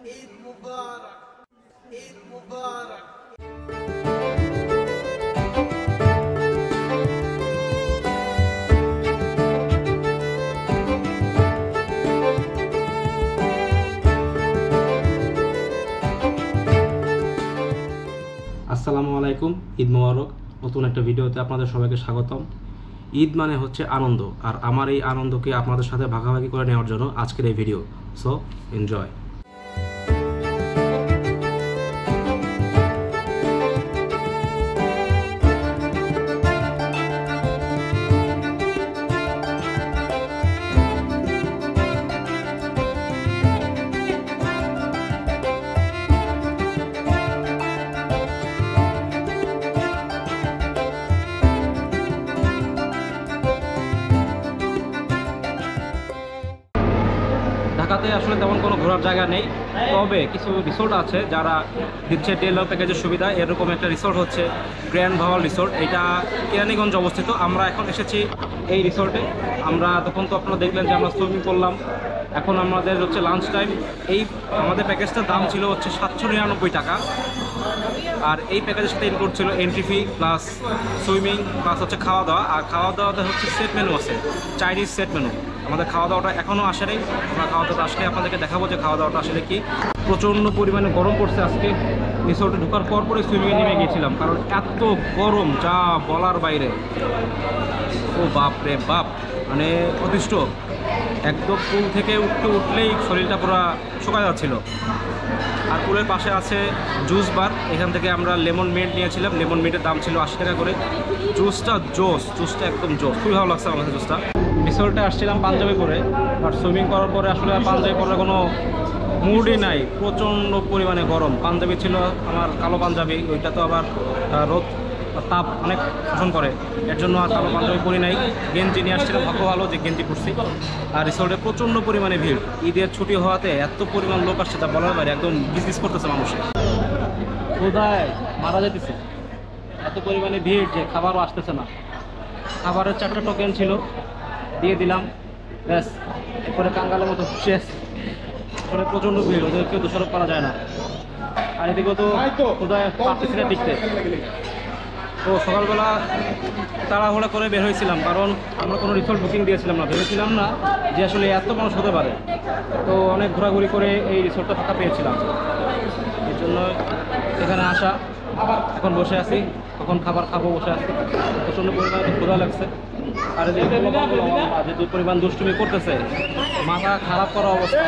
ঈদ মুবারক, ঈদ মুবারক। আসসালামু আলাইকুম, ঈদ মোবারক। নতুন একটা ভিডিওতে আপনাদের সবাইকে স্বাগতম। ঈদ মানে হচ্ছে আনন্দ, আর আমার এই আনন্দকে আপনাদের সাথে ভাগাভাগি করে নেওয়ার জন্য আজকের এই ভিডিও। So enjoy. ঢাকাতে আসলে তেমন কোনো ঘোরার জায়গা নেই, তবে কিছু রিসোর্ট আছে যারা দিচ্ছে ডে লং প্যাকেজের সুবিধা। এরকম একটা রিসোর্ট হচ্ছে গ্র্যান্ড ভাওয়াল রিসোর্ট। এটা কেরানীগঞ্জ অবস্থিত। আমরা এখন এসেছি এই রিসোর্টে। আমরা তখন তো আপনারা দেখলেন যে আমরা সুইমিং করলাম। এখন আমাদের হচ্ছে লাঞ্চ টাইম। এই আমাদের প্যাকেজটার দাম ছিল হচ্ছে 799 টাকা, আর এই প্যাকেজের সাথে ইনক্লুড ছিল entry fee plus swimming plus হচ্ছে খাওয়া দাওয়া। আর খাওয়া দাওয়াতে হচ্ছে সেট মেনু আছে, চাইনিজ সেট মেনু। আমাদের খাওয়া দাওয়াটা এখনও আসে নাই। আমরা খাওয়া দাওয়াটা আসলে আপনাদেরকে দেখাবো যে খাওয়া দাওয়াটা আসলে কি। প্রচণ্ড পরিমাণে গরম পড়ছে আজকে। রিসোর্টে ঢোকার পরে সুইমিংয়ে নেমে গিয়েছিলাম, কারণ এত গরম যা বলার বাইরে। ও বাপ রে বাপ, মানে অতিষ্ঠ একদম। পুল থেকে উঠলেই শরীরটা পুরো শুকায় যাচ্ছিল। আর পুলের পাশে আছে জুস বার। এখান থেকে আমরা লেমন মিন্ট নিয়েছিলাম। লেমন মিন্টের দাম ছিল 80 টাকা করে। জুসটা জুসটা একদম জোস, খুবই ভালো লাগছে আমাদের জুসটা। রিসোর্টে আসছিলাম পাঞ্জাবি পরে, আর সুইমিং করার পরে আসলে পাঞ্জাবি পরে কোনো মুডই নাই। প্রচণ্ড পরিমাণে গরম। পাঞ্জাবি ছিল আমার কালো পাঞ্জাবি, ওইটা তো আবার রোদ তাপ অনেক শোষণ করে, এর জন্য আর কালো পাঞ্জাবি পরি নাই। গেঞ্জি নিয়ে আসছিলাম, ভালো যে গেঞ্জি পরছি। আর রিসোর্টে প্রচণ্ড পরিমাণে ভিড়। ঈদের ছুটি হওয়াতে এত পরিমাণ লোক আসছে তা বলার বাইরে। একদম গিজগিজ করতেছে মানুষ, কোথায় মারা যেতেছে। এত পরিমাণে ভিড় যে খাবারও আসতেছে না। খাবারের 4টা টোকেন ছিল, দিয়ে দিলাম, ব্যাস। এরপরে কাঙ্গালের মতো শেষ। এরপরে প্রচণ্ড ভিড়, ওদেরকে দোষারোপ করা যায় না। আর এদিকেও তো কোথায় পারতেছি না টিকতে। তো সকালবেলা তাড়াহুড়া করে বের হয়েছিলাম, কারণ আমরা কোনো রিসোর্ট বুকিং দিয়েছিলাম না। ভেবেছিলাম না যে আসলে এত মানুষ হতে পারে। তো অনেক ঘোরাঘুরি করে এই রিসোর্টটা ফাঁকা পেয়েছিলাম, এর জন্য এখানে আসা। এখন বসে আছি, কখন খাবার খাবো বসে আছি। প্রচণ্ড পরিমাণে ক্ষুধা লাগছে। আর যে পরিমাণ দুষ্টুমি করতেছে, মাথা খারাপ করা অবস্থা।